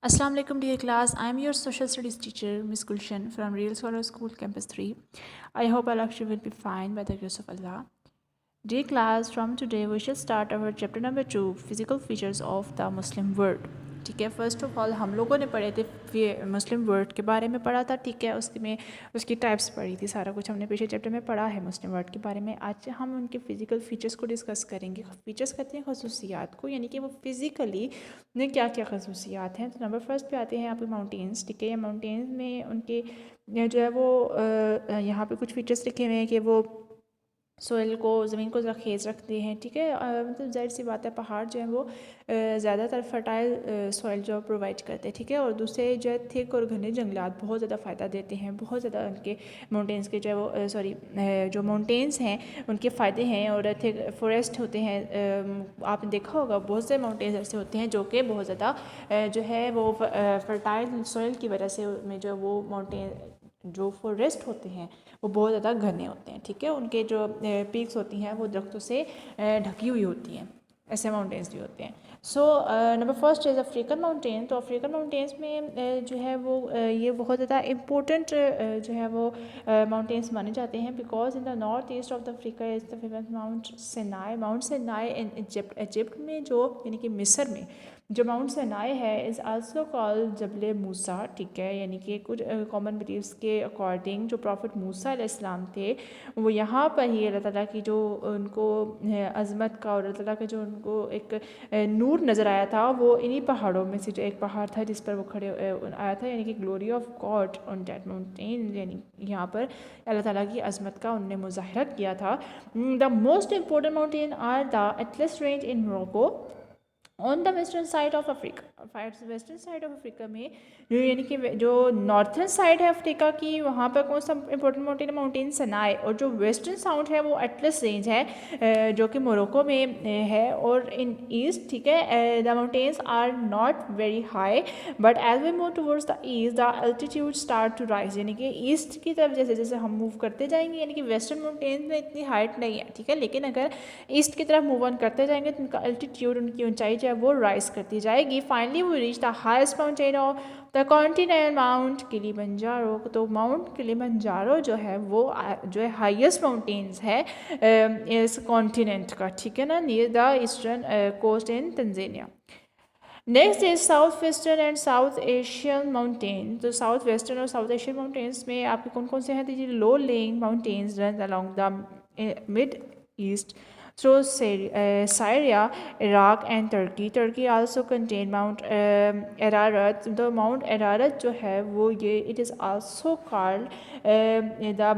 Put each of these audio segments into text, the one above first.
Assalamu alaikum dear class. I am your social studies teacher Miss Gulshan from Real Scholar School Campus 3. I hope all of you will be fine by the grace of Allah. Dear class, from today we shall start our chapter number 2, physical features of the Muslim world. ठीक है, first of all हम लोगों ने पढ़े थे मुस्लिम word के बारे में पढ़ा था। ठीक है, उसमें उसकी टाइप्स पढ़ी थी, सारा कुछ हमने पिछले चैप्टर में पढ़ा है मुस्लिम वर्ड के बारे में। आज हम उनके फिजिकल फीचर्स को डिस्कस करेंगे। फीचर्स कहते हैं खसूसियात को, यानी कि वो फिज़िकली में क्या क्या खसूसियात हैं। तो नंबर फर्स्ट पे आते हैं आपके माउंटेन्स। ठीक है, माउंटेन्स में उनके जो है वो यहाँ पे कुछ फीचर्स लिखे हुए हैं कि वो सोइल को, ज़मीन को ज़रख़ेज़ रखते हैं। ठीक है, मतलब ज़ाहिर सी बात है, पहाड़ जो है वो ज़्यादातर फर्टाइल सॉइल जो प्रोवाइड करते हैं। ठीक है, और दूसरे जो है थिक और घने जंगलात बहुत ज़्यादा फ़ायदा देते हैं। बहुत ज़्यादा उनके माउंटेन्स के जो है वो जो माउंटेन्स हैं उनके फ़ायदे हैं। और थिक फॉरेस्ट होते हैं, आपने देखा होगा बहुत से माउंटेन्स ऐसे होते हैं जो कि बहुत ज़्यादा जो है वो फर्टाइल सॉइल की वजह से में जो वो माउंटेन जो फॉरेस्ट होते हैं वो बहुत ज़्यादा घने होते हैं। ठीक है, उनके जो पीक्स होती हैं वो दरख्तों से ढकी हुई होती हैं। ऐसे माउंटेन्स भी होते हैं। So number first is African mountain. तो अफ्रीकन माउंटेन्स में जो है वो ये बहुत ज़्यादा इम्पोर्टेंट जो है वो माउंटेन्स माने जाते हैं, because in the north east of the Africa is the famous Mount Sinai. Mount Sinai in Egypt में जो यानी कि मिस्र में जो माउंट सिनाई है इज़ आल्सो कॉल्ड जबल मूसा। ठीक है, यानी कि कुछ कॉमन बिलीव्स के अकॉर्डिंग जो प्रॉफिट मूसा अलैहिस्सलाम थे वो यहाँ पर ही अल्लाह ताला की जो उनको अज़मत का और अल्लाह ताला का जो उनको एक नूर नज़र आया था वो इन्हीं पहाड़ों में से जो एक पहाड़ था जिस पर वो खड़े आया था, यानी कि glory of God on that mountain. यानी यहाँ पर अल्लाह ताला की अज़मत का उन्होंने मुज़ाहरा किया था। The most important mountain are the Atlas range in Morocco on the western side of Africa. Western side of Africa में यानी कि जो नॉर्थर्न साइड है अफ्रीका की, वहाँ पर कौन सा इंपॉर्टेंट माउंटेन है? माउंटेन सनाई। और जो वेस्टर्न साउंड है वो एटलस रेंज है जो कि मोरक्को में है। और इन ईस्ट, ठीक है, the mountains are not very high but as we move towards the east the altitude start to rise. यानी कि ईस्ट की तरफ जैसे जैसे हम मूव करते जाएंगे, यानी कि वेस्टर्न माउंटेन्स में इतनी हाइट नहीं है। ठीक है, लेकिन अगर ईस्ट की तरफ मूव ऑन करते जाएंगे तो उनका अल्टीट्यूड, उनकी ऊंचाई जो है वो राइज करती जाएगी। फाइनली वो reach the highest mountain of the continent mount Kilimanjaro. तो माउंट किलिमंजारो जो है वो जो है हाईएस्ट माउंटेन्स है इस कॉन्टिनेंट का। ठीक है ना, near the eastern coast in Tanzania. Next is south western and south Asian mountain. तो साउथ वेस्टर्न और साउथ एशियन माउंटेन्स में आपके कौन कौन से हैं? दीजिए, low lying mountains run along the mid east through Syria, Iraq and Turkey. Turkey also contain Mount Ararat. The Mount Ararat जो है वो ये it is also called the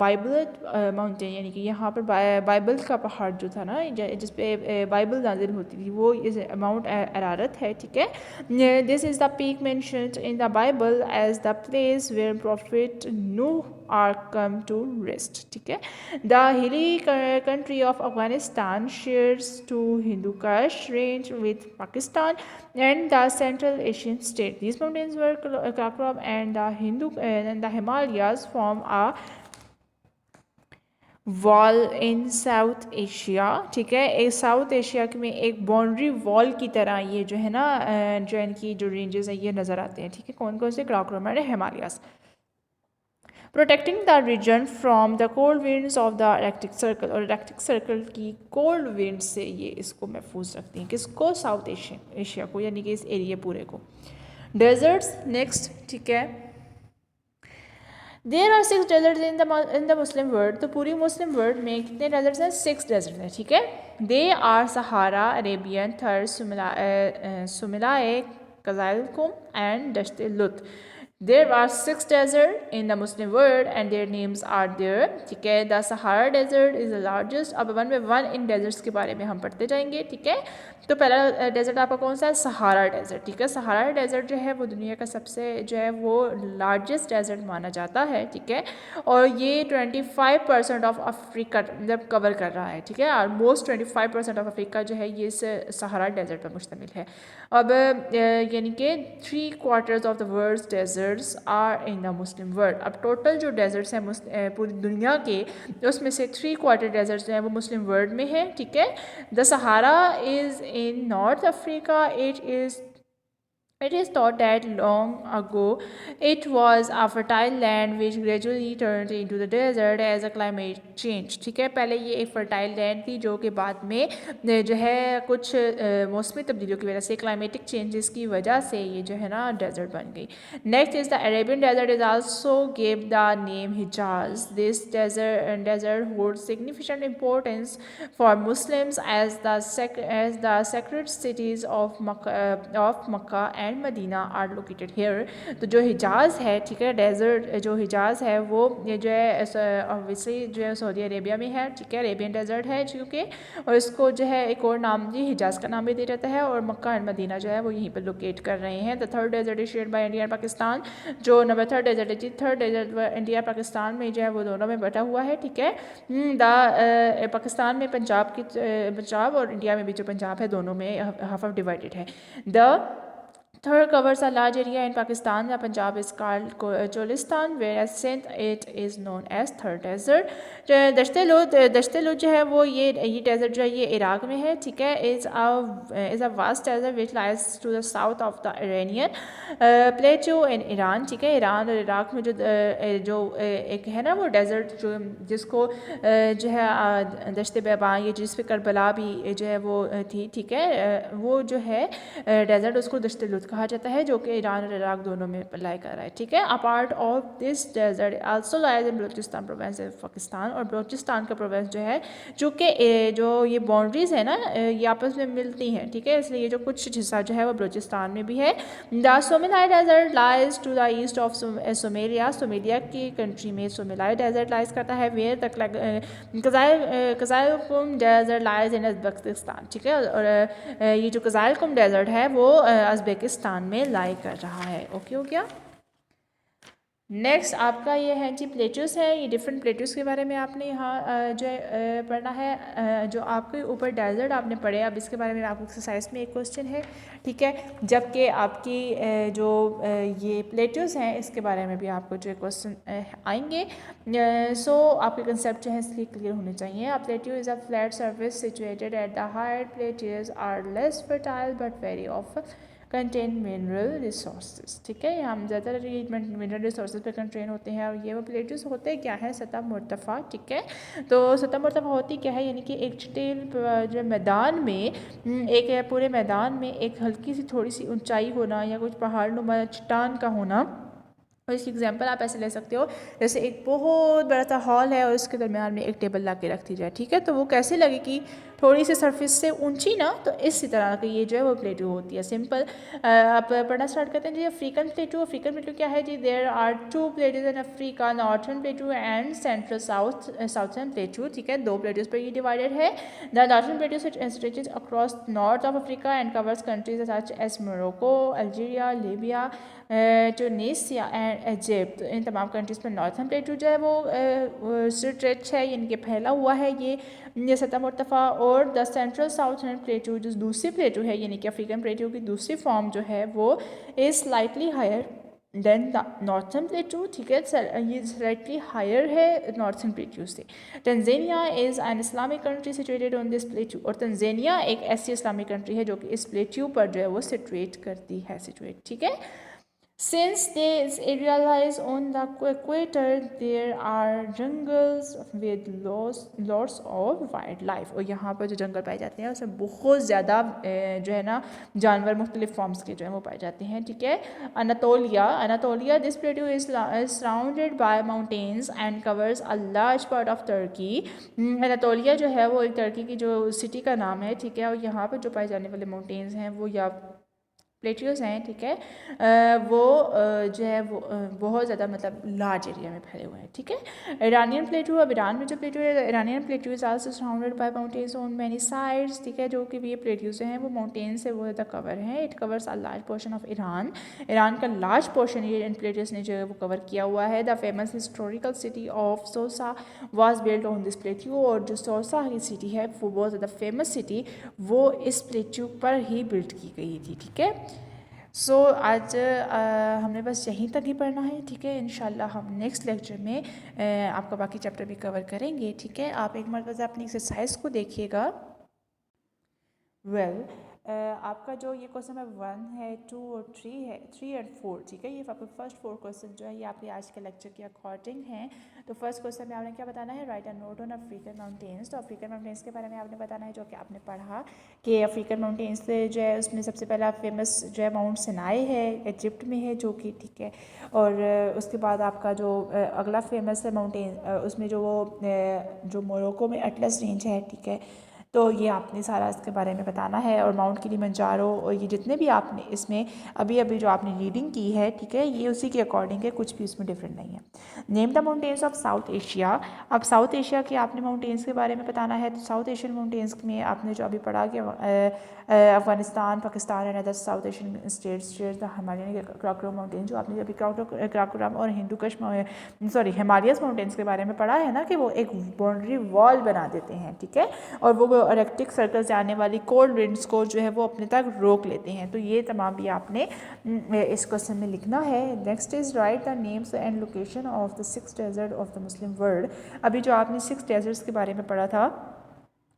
Bible mountain। यानी कि यहाँ पर बाइबल का पहाड़ जो था ना जिस पे बाइबल नाजिल होती थी वो इस माउंट अरारत है। ठीक है, this is the peak mentioned in the Bible as the place where prophet नूह आर कम टू रेस्ट। ठीक है, the hilly country of Afghanistan shares to Hindu Kush range with Pakistan and the Central Asian state. These mountains were Karakoram and the Himalayas form a wall in south Asia. ठीक है, एक south Asia में एक boundary wall की तरह ये जो है ना जो इनकी जो रेंजेस है ये नज़र आते हैं। ठीक है, कौन कौन से? Karakoram and Himalayas. Protecting the region from the cold winds of the Arctic circle. और आर्कटिक सर्कल की कोल्ड विंड से ये इसको महफूज रखती हैं। किसको? साउथ एशिया को, यानी कि इस एरिया पूरे को। Deserts next. ठीक है, there are 6 desert in the Muslim world. तो पूरी मुस्लिम वर्ल्ड में कितने डेजर्ट्स हैं? 6 डेजर्ट हैं। ठीक है, दे आर सहारा, अरेबियन, थर, सुमिलाए, कज़ाइलकुम and Dasht Lot. There are 6 deserts in the Muslim world and their names are there. ठीक है, the Sahara Desert is the largest. अब one by one in desserts के बारे में हम पढ़ते जाएंगे। ठीक है, तो पहला डेजर्ट आपका कौन सा है? Sahara desert. ठीक है, सहारा डेजर्ट जो है वो दुनिया का सबसे जो है वो लार्जेस्ट डेजर्ट माना जाता है। ठीक है, और ये 25% ऑफ अफ्रीका मतलब कवर कर रहा है। ठीक है, ऑलमोस्ट 25% ऑफ अफ्रीका जो है ये इस सहारा डेजर्ट पर मुश्तमिल है। अब यानी कि 3/4 of the world's deserts are in the Muslim world. अब टोटल जो डेजर्ट्स हैं पूरी दुनिया के, उसमें से 3/4 डेजर्ट्स जो हैं वो मुस्लिम वर्ल्ड में है। ठीक है, the Sahara is in north Africa, it is It is thought that long ago it was a fertile land which gradually turned into the desert as a climate change. ठीक है, पहले ये एक fertile land थी जो कि बाद में जो है कुछ मौसमी तब्दीलियों की वजह से climatic changes की वजह से ये जो है ना desert बन गई. Next is the Arabian desert is also gave the name Hijaz. This desert holds significant importance for Muslims as the sacred cities of Makkah and Medina are located here. तो जो हिजाज़ है, ठीक है, डेज़र्ट जो हिजाज़ है वो ये जो है ऑब्वियसली जो है सऊदी अरेबिया में है, ठीक है, अरेबियन डेज़र्ट है क्योंकि, और इसको जो है एक और नाम भी हिजाज़ का नाम भी दे जाता है, और मक्का एंड मदीना जो है वो यहीं पर लोकेट कर रहे हैं. The third desert is shared by India and Pakistan. जो नंबर थर्ड डेज़र्ट है जी, थर्ड डेज़र्ट इंडिया पाकिस्तान में जो है वो दोनों में बटा हुआ है. ठीक है, पाकिस्तान में पंजाब और इंडिया में भी जो पंजाब है दोनों में हाफ ऑफ डिवाइडेड है. The third covers a large area in Pakistan. The Punjab is called Cholistan, whereas Sindh it is known as third desert. दश्ते लुद जो है वो ये डेजर्ट जो है ये इराक में है. ठीक है, is a vast desert which lies to the south of the Iranian plateau in Iran. ठीक है, ईरान और इराक में जो एक है ना वो डेजर्ट जो जिसको जो है दश्ते बेबा ये जिस पे करबला भी जो है वो थी. ठीक है, वो जो है डेजर्ट उसको दश्ते लुद कहा जाता है जो कि ईरान और इराक दोनों में लाई कर रहा है. ठीक है, a part of this desert also lies in Baluchistan province Pakistan. और बलूचिस्तान का प्रोविंस जो है चूँकि जो ये बाउंड्रीज़ है ना ये आपस में मिलती हैं. ठीक है, इसलिए ये जो कुछ हिस्सा जो है वो बलूचिस्तान में भी है. The Somali desert lies to the east of Somalia. Somalia की कंट्री में सोमेलाई डेजर्ट लाइज करता है. Where the Kyzylkum desert lies in Uzbekistan. ठीक है, और ये जो कज़ायलकुम डेजर्ट है वो उज़्बेकिस्तान में लाई कर रहा है. ओके हो गया. नेक्स्ट आपका ये है जी प्लेटूस है. ये डिफरेंट प्लेटूस के बारे में आपने यहाँ जो है पढ़ना है. जो आपके ऊपर डेजर्ट आपने पढ़े, अब इसके बारे में आपको एक्सरसाइज में एक क्वेश्चन है. ठीक है, जबकि आपकी जो ये प्लेटूस हैं इसके बारे में भी आपको जो क्वेश्चन आएंगे. सो आपके कंसेप्ट जो है इसलिए क्लियर होने चाहिए. A plateau is a flat surface situated at the height. Plateaus are less fertile but very often contain mineral resources. ठीक है, हम ज़्यादातर ये मिनरल रिसोर्सेज पे कंटेन होते हैं. और ये वो प्लेटूस होते क्या है, सतह मुर्तफ़ा. ठीक है, तो सतह मुर्तफ़ा होती क्या है, यानी कि एक जटिल जो मैदान में एक पूरे मैदान में एक हल्की सी थोड़ी सी ऊंचाई होना या कुछ पहाड़ नुमा चट्टान का होना. और इसकी एग्जांपल आप ऐसे ले सकते हो जैसे एक बहुत बड़ा सा हॉल है और उसके दरमियान में एक टेबल ला के रख दी जाए. ठीक है, तो वो कैसे लगेगी, थोड़ी सी सरफेस से ऊंची ना, तो इसी तरह की ये जो है वो प्लेटू होती है. सिंपल. आप पढ़ना स्टार्ट करते हैं जी. अफ्रीकन प्लेटू. अफ्रीकन प्लेटू क्या है जी, there are two plateaus in Africa, northern plateau and central southern plateau. ठीक है, दो प्लेटूज पर ये डिवाइडेड है. The northern plateau stretches across north of Africa and covers countries such as Morocco, Algeria, Libya, Tunisia and Egypt. इन तमाम countries में northern प्लेटू जो है वो स्ट्रेच है, यानी कि फैला हुआ है ये सतह मुर्तफ़ा. और द सेंट्रल साउथर्न प्लेटू जो दूसरी प्लेटू है, यानी कि अफ्रीकन प्लेटू की दूसरी फॉर्म जो है वो is slightly higher than the northern plateau. ठीक है, ये स्लाइटली हायर है नॉर्थर्न प्लेटू से. Tanzania is an Islamic country situated on this plateau. और तंजानिया एक ऐसी इस्लामिक कंट्री है जो कि इस प्लेटू पर जो है वो सिचुएट करती है. ठीक है. Since this area lies on the equator, there are jungles with lots of wildlife. और यहाँ पर जो जंगल पाए जाते हैं उसमें बहुत ज़्यादा जो है ना जानवर मुख्तलिफ फॉर्म्स के जो है वो पाए जाते हैं. ठीक है. Anatolia this प्लेटू is surrounded by mountains and covers a large part of Turkey. Anatolia जो है वो एक टर्की की जो सिटी का नाम है. ठीक है, और यहाँ पर जो पाए जाने वाले माउंटेन्स हैं वो या प्लेटूस हैं. ठीक है, वो जो है वो बहुत ज़्यादा मतलब लार्ज एरिया में फैले हुए हैं. ठीक है. ईरानियन प्लेटू. अब ईरान में जो प्लेटू है, Iranian प्लेटू is also surrounded by mountains on many sides. ठीक है, जो कि ये प्लेटूस हैं वो माउंटेन से वो ज़्यादा कवर हैं. It covers a large portion of Iran. Iran का लार्ज पोर्शन ये इन प्लेटूस ने जो है वो कवर किया हुआ है. The famous historical city of Sousse was built on this plateau. और जो सोसा की सिटी है वो बहुत ज़्यादा फेमस सिटी वो इस प्लेटू पर ही बिल्ट की गई थी. ठीक है. सो आज हमने बस यहीं तक ही पढ़ना है. ठीक है, इंशाल्लाह हम नेक्स्ट लेक्चर में आपका बाकी चैप्टर भी कवर करेंगे. ठीक है, आप एक मरतबा अपनी एक्सरसाइज को देखिएगा. आपका जो ये क्वेश्चन नंबर 1 है, 2 और 3 है, 3 और 4, ठीक है। ये आपके फर्स्ट 4 क्वेश्चन जो है ये आपके आज के लेक्चर के अकॉर्डिंग हैं। तो फर्स्ट क्वेश्चन में आपने क्या बताना है, right a note on African mountains. तो अफ्रीकन माउंटेन्स के बारे में आपने बताना है, जो कि आपने पढ़ा कि अफ्रीकन माउंटेन्स जो है उसमें सबसे पहला फेमस जो है माउंट सिनाई है, इजिप्ट में है, जो कि ठीक है। और उसके बाद आपका जो अगला फेमस है माउंटेन, उसमें जो वो जो मोरक्को में अटलस रेंज है, ठीक है। तो ये आपने सारा इसके बारे में बताना है। और माउंट किलिमंजारो और ये जितने भी आपने इसमें अभी अभी जो आपने रीडिंग की है, ठीक है, ये उसी के अकॉर्डिंग है, कुछ भी उसमें डिफरेंट नहीं है। Name the mountains of south Asia. अब साउथ एशिया के आपने माउंटेन्स के बारे में बताना है। तो साउथ एशियन माउंटेन्स में आपने जो अभी पढ़ा कि Afghanistan, Pakistan and other South Asian states share the Himalayan Karakoram mountain. जो आपने अभी क्राकोरम और हिंदू कुश हिमालयस माउंटेन्स के बारे में पढ़ा है ना, कि वो एक बाउंड्री वॉल बना देते हैं, ठीक है। और वो आर्कटिक सर्कल से आने वाली कोल्ड विंड्स को जो है वो अपने तक रोक लेते हैं। तो ये तमाम भी आपने इस क्वेश्चन में लिखना है। Next is write the names and location of the 6 desert of the Muslim world. अभी जो आपने 6 डेजर्ट्स के बारे में पढ़ा था,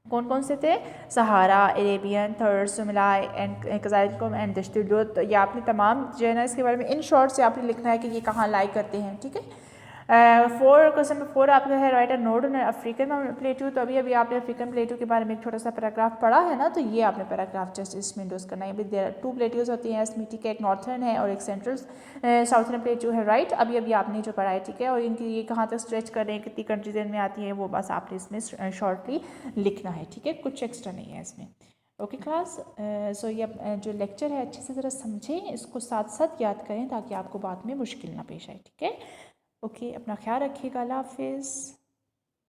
कौन कौन से थे, सहारा, अरेबियन, थर्स, सुमलाई एंड कज़ाइलकुम एंड दश्तुलुत। ये आपने तमाम जो है ना इसके बारे में इन शॉर्ट से आपने लिखना है कि ये कहाँ लाई करते हैं, ठीक है। 4 क्वेश्चन नंबर 4 आपका है, right a note on African प्लेटू। तो अभी अभी आपने अफ्रीकन प्लेटू के बारे में एक छोटा सा पैराग्राफ पढ़ा है ना, तो ये आपने पैराग्राफ जस्ट इसमें इंडोज करना है। अभी देयर 2 प्लेटूज होती हैं इसमें, ठीक है। एक नॉर्थर्न है और एक सेंट्रल साउथर्न प्लेटू है, राइट। अभी अभी आपने जो पढ़ा है, ठीक है। और इनकी ये कहाँ तक स्ट्रेच कर रहे हैं, कितनी कंट्रीज इनमें आती हैं, वो बस आपने इसमें शॉर्टली लिखना है, ठीक है। कुछ एक्स्ट्रा नहीं है इसमें। ओके क्लास, सो ये जो लेक्चर है अच्छे से ज़रा समझें, इसको साथ साथ याद करें ताकि आपको बाद में मुश्किल ना पेश आए, ठीक है। ओके, अपना ख्याल रखिएगा, अल्लाह हाफिज़।